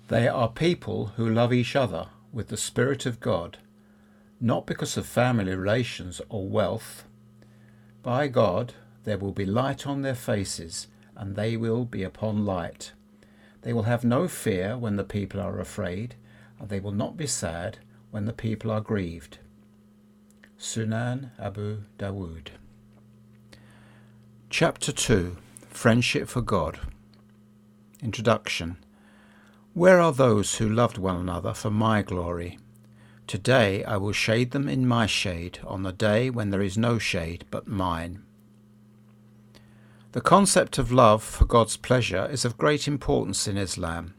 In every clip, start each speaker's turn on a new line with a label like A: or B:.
A: They are people who love each other with the Spirit of God, not because of family relations or wealth. By God, there will be light on their faces, and they will be upon light. They will have no fear when the people are afraid, and they will not be sad when the people are grieved. Sunan Abu Dawood. Chapter 2. Friendship for God. Introduction. Where are those who loved one another for my glory? Today I will shade them in my shade, on the day when there is no shade but mine. The concept of love for God's pleasure is of great importance in Islam.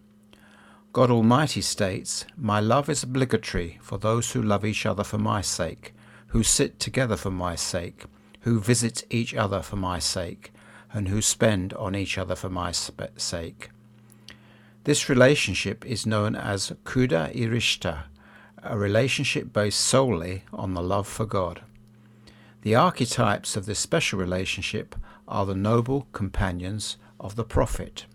A: God Almighty states, "My love is obligatory for those who love each other for my sake, who sit together for my sake, who visit each other for my sake, and who spend on each other for my sake." This relationship is known as Khuda-i-Rishta, a relationship based solely on the love for God. The archetypes of this special relationship are the noble companions of the Prophet.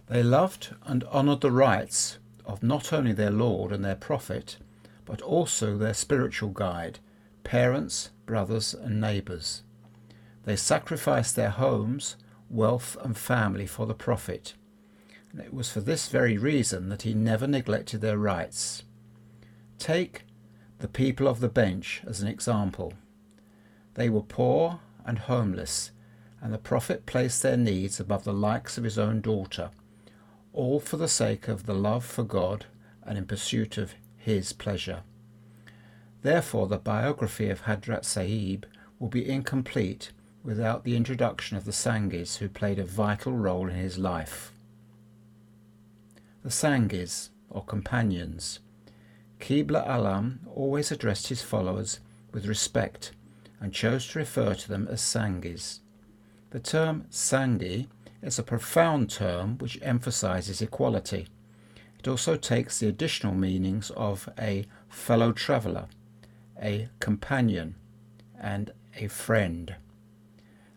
A: They loved and honoured the rights of not only their Lord and their Prophet, but also their spiritual guide, parents, brothers and neighbours. They sacrificed their homes, wealth and family for the Prophet, and it was for this very reason that he never neglected their rights. Take the people of the bench as an example. They were poor and homeless, and the Prophet placed their needs above the likes of his own daughter, all for the sake of the love for God and in pursuit of his pleasure. Therefore, the biography of Hadrat Sahib will be incomplete without the introduction of the Sangis, who played a vital role in his life. The Sangis, or companions. Qibla Alam always addressed his followers with respect and chose to refer to them as Sangis. The term Sangi is a profound term which emphasizes equality. It also takes the additional meanings of a fellow traveller, a companion, and a friend.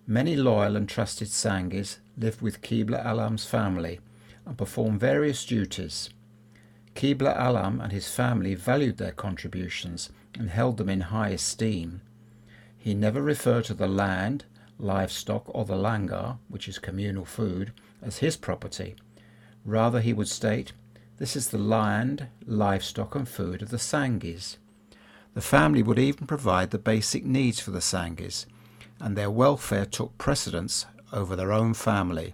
A: Many loyal and trusted Sangis lived with Qibla Alam's family and performed various duties. Qibla Alam and his family valued their contributions and held them in high esteem. He never referred to the land, livestock or the langar, which is communal food, as his property. Rather he would state, "This is the land, livestock and food of the Sangis." The family would even provide the basic needs for the Sangis, and their welfare took precedence over their own family.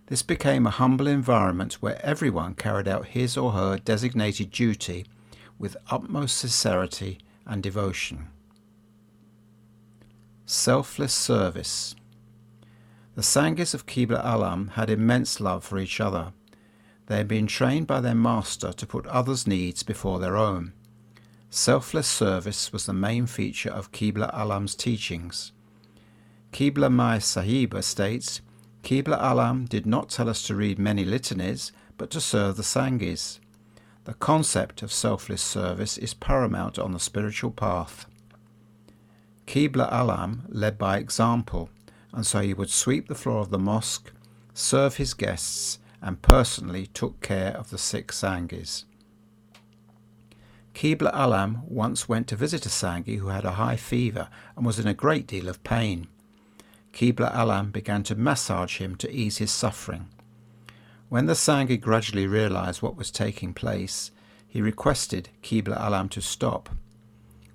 A: This became a humble environment where everyone carried out his or her designated duty with utmost sincerity and devotion. Selfless service. The Sangis of Qibla Alam had immense love for each other. They had been trained by their master to put others' needs before their own. Selfless service was the main feature of Qibla Alam's teachings. Qibla Mai Sahiba states, "Qibla Alam did not tell us to read many litanies, but to serve the Sangis." The concept of selfless service is paramount on the spiritual path. Qibla Alam led by example, and so he would sweep the floor of the mosque, serve his guests, and personally took care of the sick Sangis. Qibla Alam once went to visit a Sangi who had a high fever and was in a great deal of pain. Qibla Alam began to massage him to ease his suffering. When the Sangi gradually realized what was taking place, he requested Qibla Alam to stop.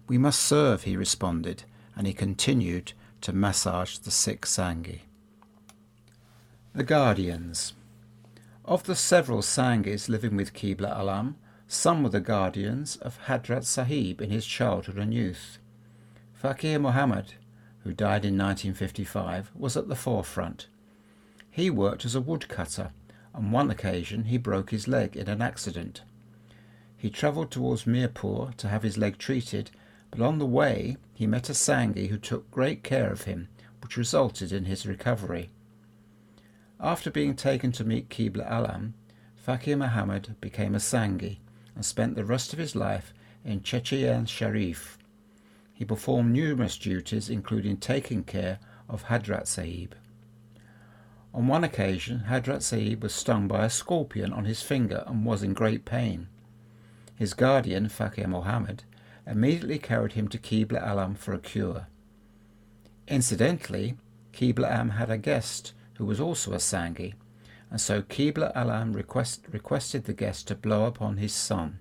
A: "We must serve," he responded, and he continued to massage the sick Sangi. The Guardians. Of the several Sangis living with Qibla Alam, some were the guardians of Hadrat Sahib in his childhood and youth. Fakir Muhammad, who died in 1955, was at the forefront. He worked as a woodcutter. On one occasion he broke his leg in an accident. He travelled towards Mirpur to have his leg treated, but on the way he met a Sangi who took great care of him, which resulted in his recovery. After being taken to meet Qibla Alam, Fakir Muhammad became a Sangi and spent the rest of his life in Chechen Sharif. He performed numerous duties, including taking care of Hadrat Sahib. On one occasion, Hadrat Sahib was stung by a scorpion on his finger and was in great pain. His guardian, Fakir Muhammad, immediately carried him to Qibla Alam for a cure. Incidentally, Qibla Alam had a guest who was also a Sangi, and so Qibla Alam requested the guest to blow upon his son.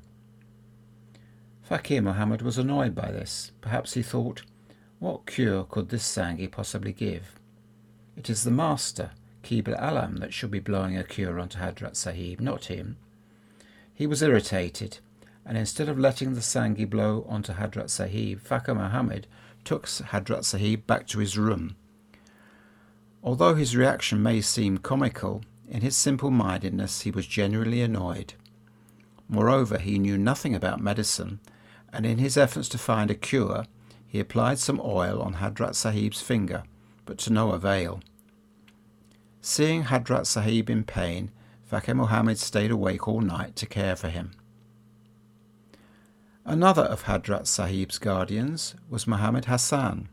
A: Fakir Muhammad was annoyed by this. Perhaps he thought, what cure could this Sangi possibly give? It is the master, Qibla Alam, that should be blowing a cure onto Hadrat Sahib, not him. He was irritated, and instead of letting the Sangi blow onto Hadrat Sahib, Fakir Muhammad took Hadrat Sahib back to his room. Although his reaction may seem comical, in his simple-mindedness he was genuinely annoyed. Moreover, he knew nothing about medicine, and in his efforts to find a cure, he applied some oil on Hadrat Sahib's finger, but to no avail. Seeing Hadrat Sahib in pain, Fakir Muhammad stayed awake all night to care for him. Another of Hadrat Sahib's guardians was Muhammad Hassan.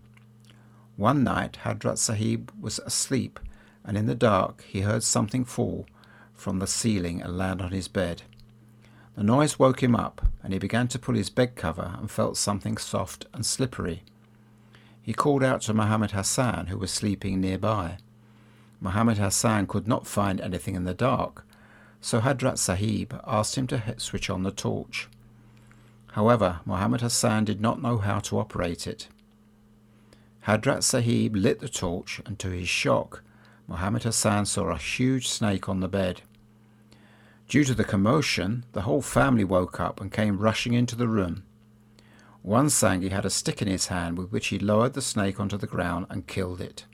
A: One night Hadrat Sahib was asleep, and in the dark he heard something fall from the ceiling and land on his bed. The noise woke him up, and he began to pull his bed cover and felt something soft and slippery. He called out to Muhammad Hassan, who was sleeping nearby. Muhammad Hassan could not find anything in the dark, so Hadrat Sahib asked him to switch on the torch. However, Muhammad Hassan did not know how to operate it. Hadrat Sahib lit the torch, and to his shock, Muhammad Hassan saw a huge snake on the bed. Due to the commotion, the whole family woke up and came rushing into the room. One Sangi had a stick in his hand with which he lowered the snake onto the ground and killed it.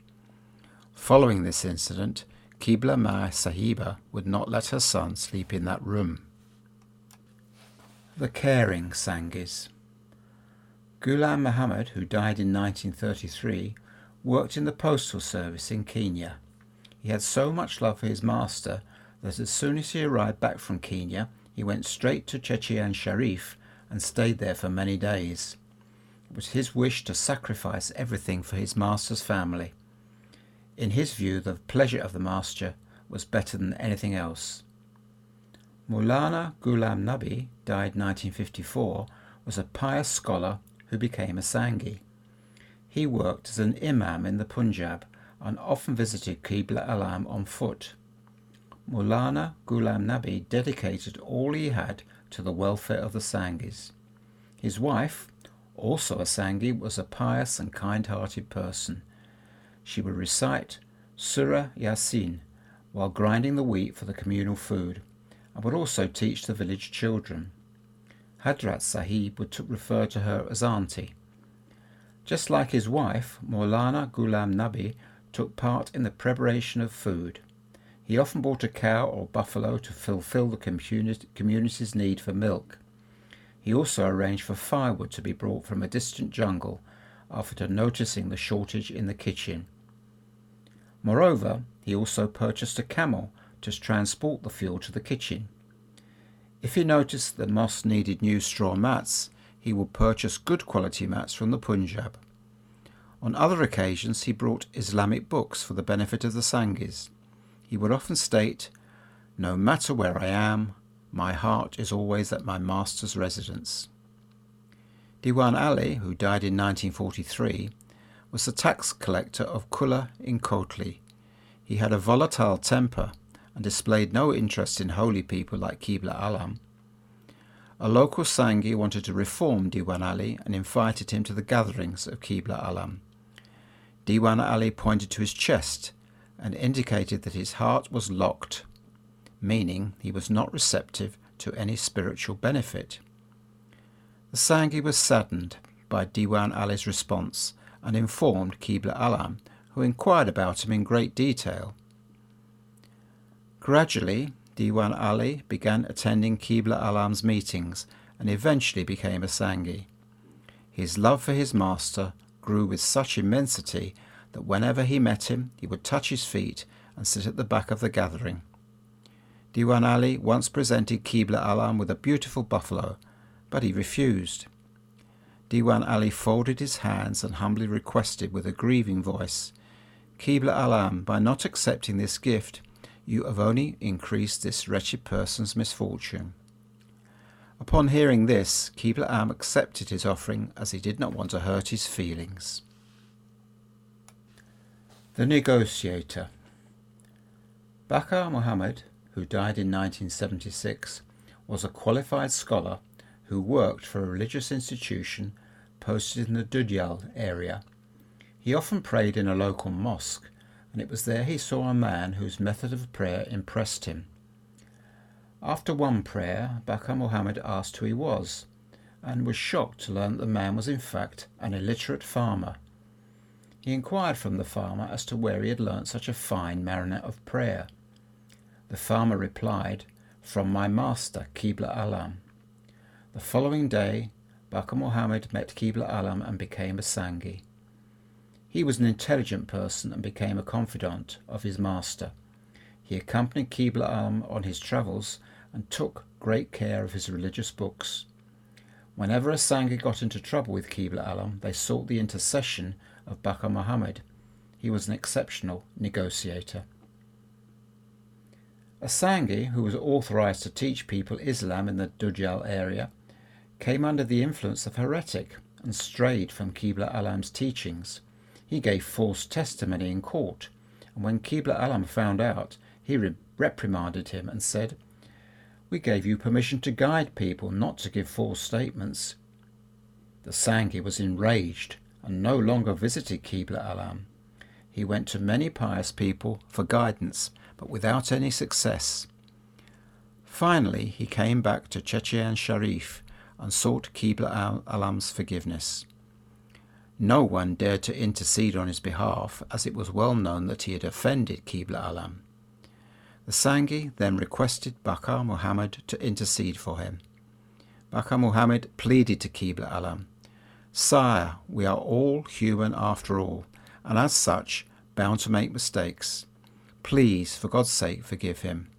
A: Following this incident, Qibla Ma Sahiba would not let her son sleep in that room. The caring Sangis. Ghulam Muhammad, who died in 1933, worked in the postal service in Kenya. He had so much love for his master that as soon as he arrived back from Kenya, he went straight to Chechian Sharif and stayed there for many days. It was his wish to sacrifice everything for his master's family. In his view, the pleasure of the master was better than anything else. Maulana Ghulam Nabi, died 1954, was a pious scholar who became a Sangi. He worked as an imam in the Punjab and often visited Qibla Alam on foot. Maulana Ghulam Nabi dedicated all he had to the welfare of the Sangis. His wife, also a Sangi, was a pious and kind-hearted person. She would recite Surah Yasin while grinding the wheat for the communal food, and would also teach the village children. Hadrat Sahib would refer to her as Auntie. Just like his wife, Maulana Ghulam Nabi took part in the preparation of food. He often bought a cow or buffalo to fulfill the community's need for milk. He also arranged for firewood to be brought from a distant jungle after noticing the shortage in the kitchen. Moreover, he also purchased a camel to transport the fuel to the kitchen. If he noticed the mosque needed new straw mats, he would purchase good quality mats from the Punjab. On other occasions, he brought Islamic books for the benefit of the Sangis. He would often state, "No matter where I am, my heart is always at my master's residence." Diwan Ali, who died in 1943, was the tax collector of Kulla in Kotli. He had a volatile temper and displayed no interest in holy people like Qibla Alam. A local Sangi wanted to reform Diwan Ali and invited him to the gatherings of Qibla Alam. Diwan Ali pointed to his chest and indicated that his heart was locked, meaning he was not receptive to any spiritual benefit. The Sangi was saddened by Diwan Ali's response and informed Qibla Alam, who inquired about him in great detail. Gradually, Diwan Ali began attending Qibla Alam's meetings and eventually became a Sangi. His love for his master grew with such immensity that whenever he met him, he would touch his feet and sit at the back of the gathering. Diwan Ali once presented Qibla Alam with a beautiful buffalo, but he refused. Diwan Ali folded his hands and humbly requested with a grieving voice, Qibla Alam, by not accepting this gift, you have only increased this wretched person's misfortune. Upon hearing this, Qibla Alam accepted his offering as he did not want to hurt his feelings. The Negotiator. Bakar Muhammad, who died in 1976, was a qualified scholar who worked for a religious institution posted in the Dudyal area. He often prayed in a local mosque, and it was there he saw a man whose method of prayer impressed him. After one prayer, Bakar Muhammad asked who he was, and was shocked to learn that the man was in fact an illiterate farmer. He inquired from the farmer as to where he had learnt such a fine manner of prayer. The farmer replied, "From my master, Qibla Alam." The following day, Bakar Muhammad met Qibla Alam and became a Sangi. He was an intelligent person and became a confidant of his master. He accompanied Qibla Alam on his travels and took great care of his religious books. Whenever a Sangi got into trouble with Qibla Alam, they sought the intercession of Bakar Muhammad. He was an exceptional negotiator. A Sangi, who was authorized to teach people Islam in the Dudyal area, came under the influence of heretic and strayed from Qibla Alam's teachings. He gave false testimony in court, and when Qibla Alam found out, he reprimanded him and said, "We gave you permission to guide people, not to give false statements." The Sangi was enraged and no longer visited Qibla Alam. He went to many pious people for guidance, but without any success. Finally, he came back to Chechen Sharif and sought Qibla Alam's forgiveness. No one dared to intercede on his behalf, as it was well known that he had offended Qibla Alam. The Sangi then requested Bakar Muhammad to intercede for him. Bakar Muhammad pleaded to Qibla Alam, "Sire, we are all human after all, and as such, bound to make mistakes. Please, for God's sake, forgive him."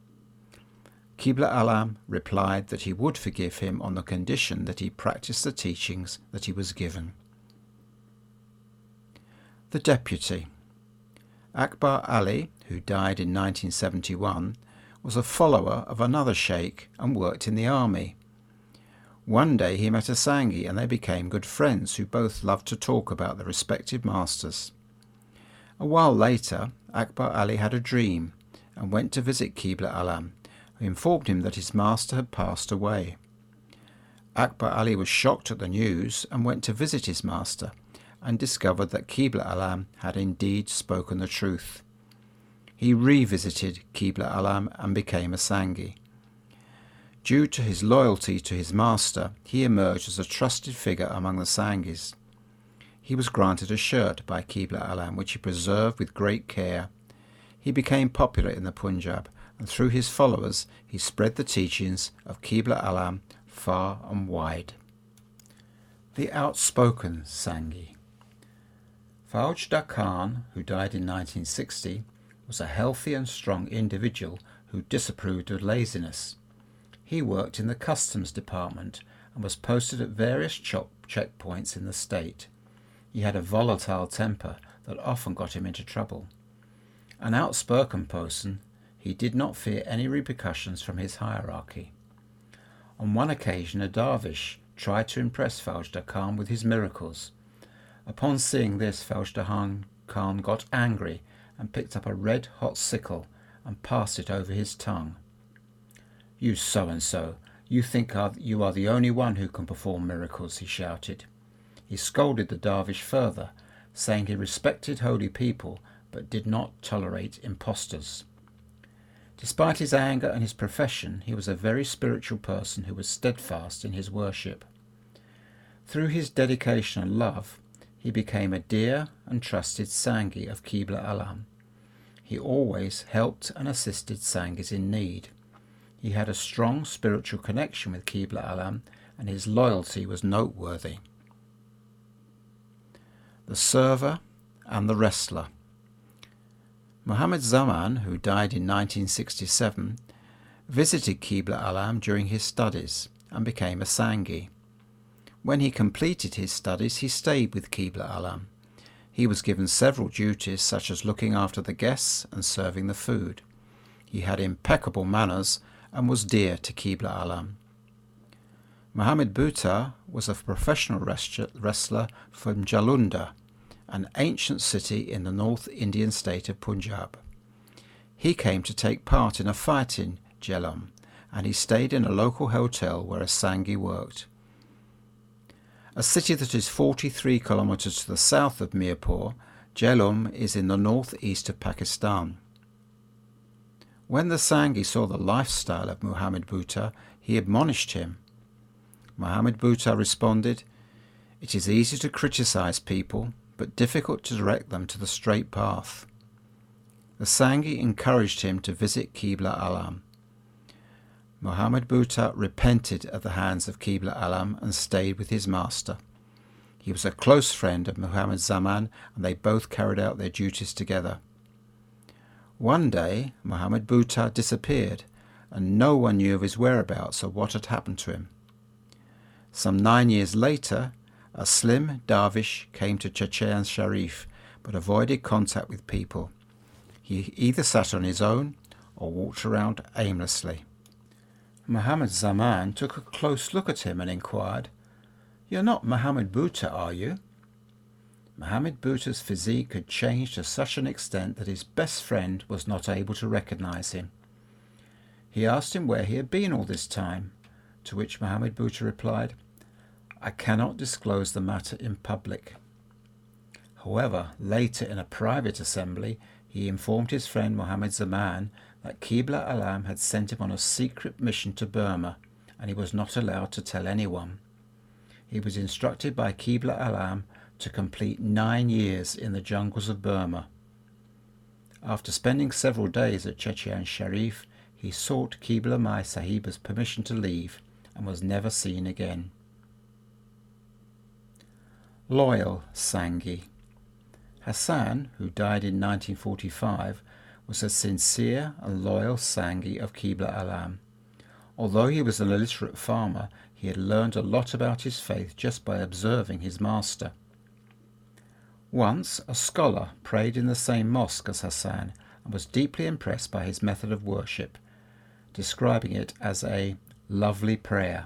A: Qibla Alam replied that he would forgive him on the condition that he practiced the teachings that he was given. The Deputy. Akbar Ali, who died in 1971, was a follower of another sheikh and worked in the army. One day he met a Sangi and they became good friends who both loved to talk about their respective masters. A while later, Akbar Ali had a dream and went to visit Qibla Alam, who informed him that his master had passed away. Akbar Ali was shocked at the news and went to visit his master and discovered that Qibla Alam had indeed spoken the truth. He revisited Qibla Alam and became a Sangi. Due to his loyalty to his master, he emerged as a trusted figure among the Sangis. He was granted a shirt by Qibla Alam, which he preserved with great care. He became popular in the Punjab, and through his followers he spread the teachings of Qibla Alam far and wide. The Outspoken Sangi. Faujdar Khan, who died in 1960, was a healthy and strong individual who disapproved of laziness. He worked in the customs department and was posted at various checkpoints in the state. He had a volatile temper that often got him into trouble. An outspoken person, he did not fear any repercussions from his hierarchy. On one occasion, a dervish tried to impress Faujdar Khan with his miracles. Upon seeing this, Faujdar Khan got angry and picked up a red-hot sickle and passed it over his tongue. "You so-and-so, you think you are the only one who can perform miracles," he shouted. He scolded the dervish further, saying he respected holy people but did not tolerate impostors. Despite his anger and his profession, he was a very spiritual person who was steadfast in his worship. Through his dedication and love, he became a dear and trusted Sangi of Qibla Alam. He always helped and assisted Sangis in need. He had a strong spiritual connection with Qibla Alam, and his loyalty was noteworthy. The Server and the Wrestler. Muhammad Zaman, who died in 1967, visited Qibla Alam during his studies and became a Sangi. When he completed his studies, he stayed with Qibla Alam. He was given several duties such as looking after the guests and serving the food. He had impeccable manners and was dear to Qibla Alam. Muhammad Bhutta was a professional wrestler from Jalandhar, an ancient city in the North Indian state of Punjab. He came to take part in a fight in Jhelum, and he stayed in a local hotel where a Sangi worked. A city that is 43 kilometres to the south of Mirpur, Jhelum is in the northeast of Pakistan. When the Sangi saw the lifestyle of Muhammad Bhutta, he admonished him. Muhammad Bhutta responded, "It is easy to criticize people, but difficult to direct them to the straight path." The Sangi encouraged him to visit Qibla Alam. Muhammad Bhutta repented at the hands of Qibla Alam and stayed with his master. He was a close friend of Muhammad Zaman, and they both carried out their duties together. One day, Muhammad Bhutta disappeared, and no one knew of his whereabouts or what had happened to him. Some 9 years later, a slim dervish came to Chachyan Sharif, but avoided contact with people. He either sat on his own or walked around aimlessly. Muhammad Zaman took a close look at him and inquired, "You're not Muhammad Bhutta, are you?" Muhammad Bhutta's physique had changed to such an extent that his best friend was not able to recognize him. He asked him where he had been all this time, to which Muhammad Bhutta replied, "I cannot disclose the matter in public." However, later in a private assembly, he informed his friend Muhammad Zaman that Qibla Alam had sent him on a secret mission to Burma, and he was not allowed to tell anyone. He was instructed by Qibla Alam to complete 9 years in the jungles of Burma. After spending several days at Chachyan Sharif, he sought Qibla Mai Sahiba's permission to leave and was never seen again. Loyal Sangi. Hassan, who died in 1945, was a sincere and loyal Sangi of Qibla Alam. Although he was an illiterate farmer, he had learned a lot about his faith just by observing his master. Once, a scholar prayed in the same mosque as Hassan and was deeply impressed by his method of worship, describing it as a lovely prayer.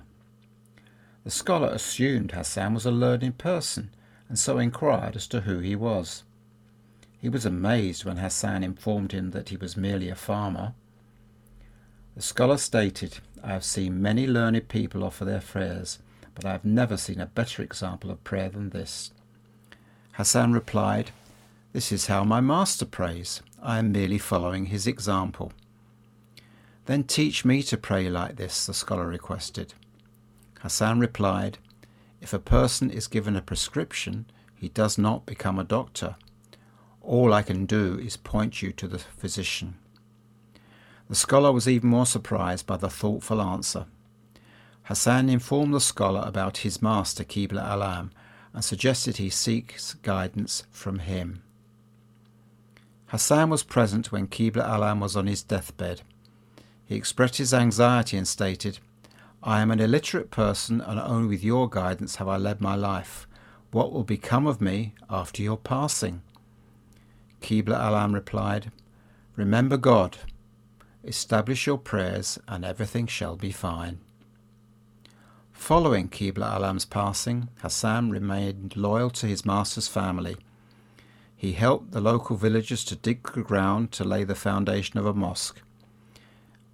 A: The scholar assumed Hassan was a learned person and so inquired as to who he was. He was amazed when Hassan informed him that he was merely a farmer. The scholar stated, "I have seen many learned people offer their prayers, but I have never seen a better example of prayer than this." Hassan replied, "This is how my master prays. I am merely following his example." "Then teach me to pray like this," the scholar requested. Hassan replied, "If a person is given a prescription, he does not become a doctor. All I can do is point you to the physician." The scholar was even more surprised by the thoughtful answer. Hassan informed the scholar about his master Qibla Alam and suggested he seeks guidance from him. Hassan was present when Qibla Alam was on his deathbed. He expressed his anxiety and stated, "I am an illiterate person, and only with your guidance have I led my life. What will become of me after your passing?" Qibla Alam replied, "Remember God. Establish your prayers and everything shall be fine." Following Qibla Alam's passing, Hassan remained loyal to his master's family. He helped the local villagers to dig the ground to lay the foundation of a mosque,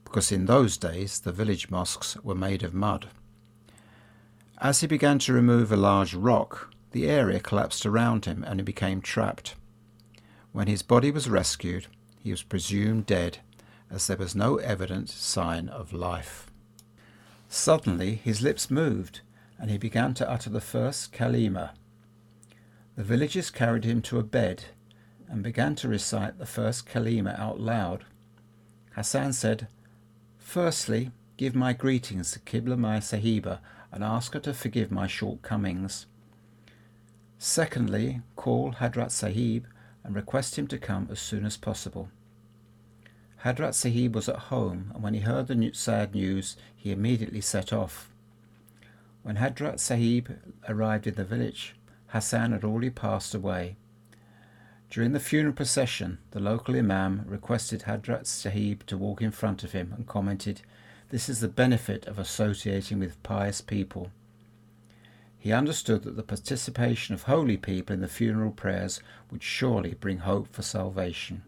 A: because in those days the village mosques were made of mud. As he began to remove a large rock, the area collapsed around him and he became trapped. When his body was rescued, he was presumed dead, as there was no evident sign of life. Suddenly his lips moved, and he began to utter the first kalima. The villagers carried him to a bed and began to recite the first kalima out loud. Hassan said, "Firstly, give my greetings to Qibla Mai Sahiba and ask her to forgive my shortcomings. Secondly, call Hadrat Sahib and request him to come as soon as possible." Hadrat Sahib was at home, and when he heard the sad news, he immediately set off. When Hadrat Sahib arrived in the village, Hassan had already passed away. During the funeral procession, the local imam requested Hadrat Sahib to walk in front of him and commented, "This is the benefit of associating with pious people." He understood that the participation of holy people in the funeral prayers would surely bring hope for salvation.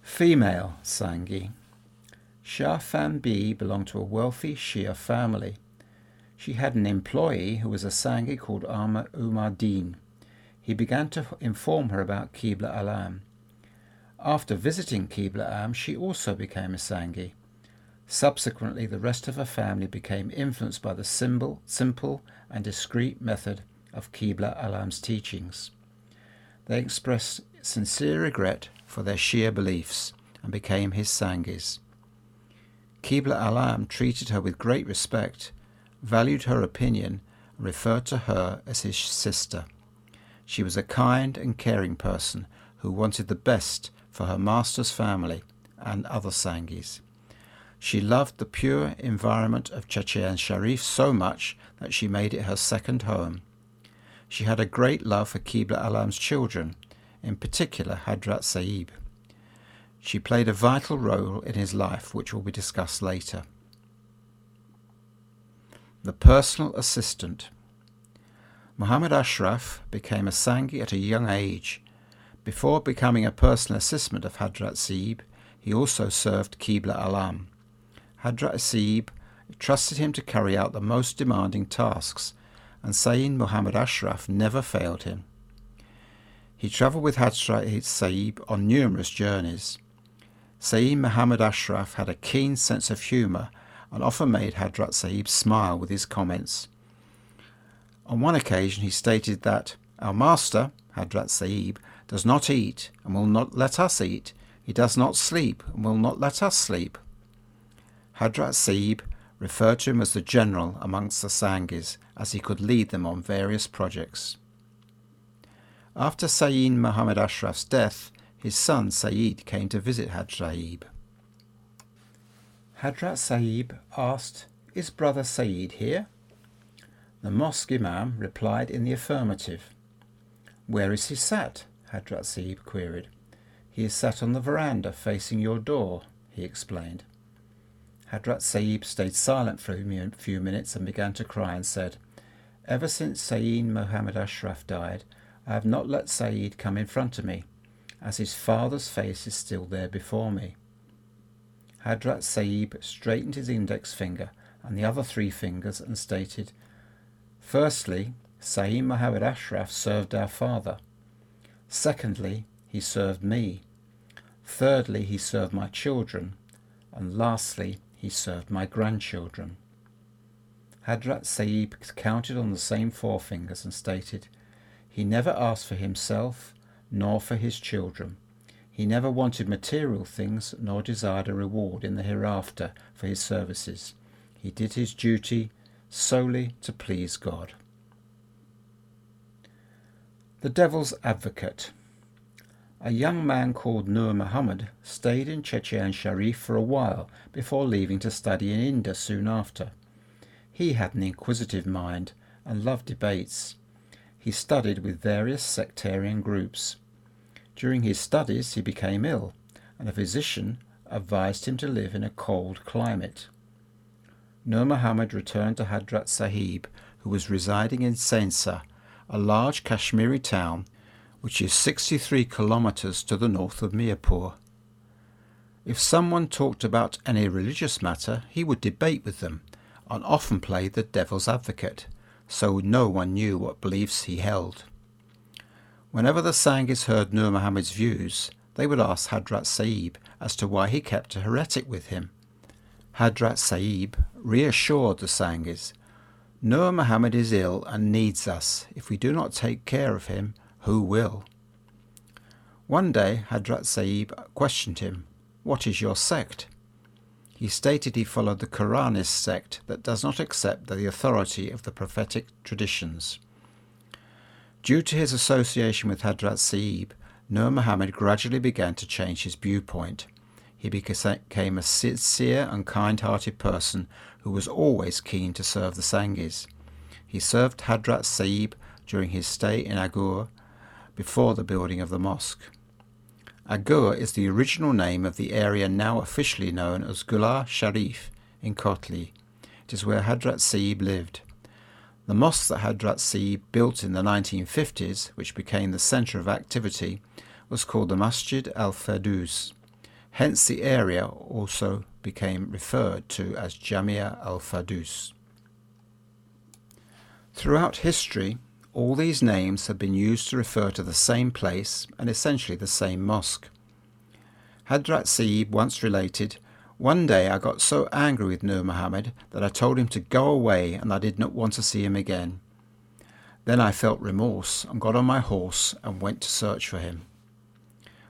A: Female Sangi. Shah Fan-bi belonged to a wealthy Shia family. She had an employee who was a Sangi called Umar Din. He began to inform her about Qibla Alam. After visiting Qibla Alam, she also became a Sangi. Subsequently, the rest of her family became influenced by the simple and discreet method of Qibla Alam's teachings. They expressed sincere regret for their Shia beliefs and became his Sangis. Qibla Alam treated her with great respect, valued her opinion, and referred to her as his sister. She was a kind and caring person who wanted the best for her master's family and other Sangis. She loved the pure environment of Chechen Sharif so much that she made it her second home. She had a great love for Qibla Alam's children, in particular Hadrat Sahib. She played a vital role in his life, which will be discussed later. The personal assistant. Muhammad Ashraf became a Sangi at a young age. Before becoming a personal assistant of Hadrat Sahib, he also served Qibla Alam. Hadrat Sahib trusted him to carry out the most demanding tasks, and Sayyid Muhammad Ashraf never failed him. He travelled with Hadrat Sahib on numerous journeys. Sayyid Muhammad Ashraf had a keen sense of humour and often made Hadrat Sahib smile with his comments. On one occasion he stated that, "Our master, Hadrat Sahib, does not eat and will not let us eat. He does not sleep and will not let us sleep." Hadrat Sahib referred to him as the general amongst the Sangis, as he could lead them on various projects. After Sayyid Muhammad Ashraf's death, his son Sayyid came to visit Hadrat Sahib. Hadrat Sahib asked, "Is brother Sayyid here?" The mosque imam replied in the affirmative. "Where is he sat?" Hadrat Sahib queried. "He is sat on the veranda facing your door," he explained. Hadrat Sahib stayed silent for a few minutes and began to cry and said, "Ever since Sayyid Muhammad Ashraf died, I have not let Sayyid come in front of me, as his father's face is still there before me." Hadrat Sahib straightened his index finger and the other 3 fingers and stated, "Firstly, Sayyid Muhammad Ashraf served our father. Secondly, he served me. Thirdly, he served my children. And lastly, he served my grandchildren." Hadrat Sahib counted on the same 4 fingers and stated, "He never asked for himself nor for his children. He never wanted material things nor desired a reward in the hereafter for his services. He did his duty solely to please God." The Devil's Advocate. A young man called Nur Muhammad stayed in Chechen Sharif for a while before leaving to study in India soon after. He had an inquisitive mind and loved debates. He studied with various sectarian groups. During his studies he became ill, and a physician advised him to live in a cold climate. Nur Muhammad returned to Hadrat Sahib, who was residing in Sangis, a large Kashmiri town which is 63 kilometres to the north of Mirpur. If someone talked about any religious matter, he would debate with them, and often played the devil's advocate, so no one knew what beliefs he held. Whenever the Sangis heard Nur Muhammad's views, they would ask Hadrat Sahib as to why he kept a heretic with him. Hadrat Sahib reassured the Sangis, "Nur Muhammad is ill and needs us. If we do not take care of him, who will?" One day Hadrat Sahib questioned him, "What is your sect?" He stated he followed the Quranist sect that does not accept the authority of the prophetic traditions. Due to his association with Hadrat Sahib, Nur Muhammad gradually began to change his viewpoint. He became a sincere and kind-hearted person who was always keen to serve the Sangis. He served Hadrat Sahib during his stay in Agur before the building of the mosque. Agur is the original name of the area now officially known as Gula Sharif in Kotli. It is where Hadrat Sahib lived. The mosque that Hadrat Sahib built in the 1950s, which became the centre of activity, was called the Masjid al-Firdaus. Hence the area also became referred to as Jamia al-Firdaus. Throughout history, all these names have been used to refer to the same place and essentially the same mosque. Hadrat Sahib once related, "One day I got so angry with Nur Muhammad that I told him to go away and I did not want to see him again. Then I felt remorse and got on my horse and went to search for him.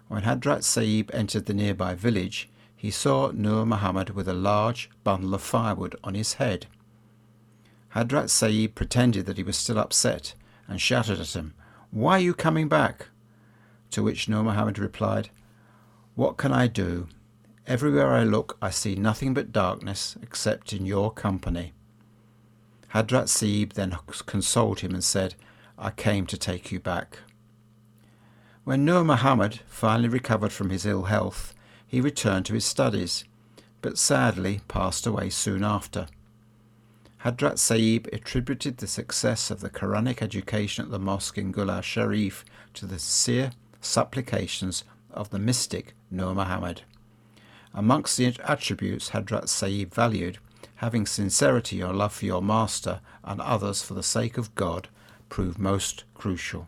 A: When Hadrat Sahib entered the nearby village, he saw Nur Muhammad with a large bundle of firewood on his head. Hadrat Sahib pretended that he was still upset and shouted at him, 'Why are you coming back?' To which Nur Muhammad replied, 'What can I do? Everywhere I look I see nothing but darkness except in your company.' Hadrat Sahib then consoled him and said, 'I came to take you back.' When Nur Muhammad finally recovered from his ill health, he returned to his studies, but sadly passed away soon after. Hadrat Sahib attributed the success of the Quranic education at the mosque in Gula Sharif to the sincere supplications of the mystic Nur Muhammad. Amongst the attributes Hadrat Sahib valued, having sincerity or love for your master and others for the sake of God proved most crucial.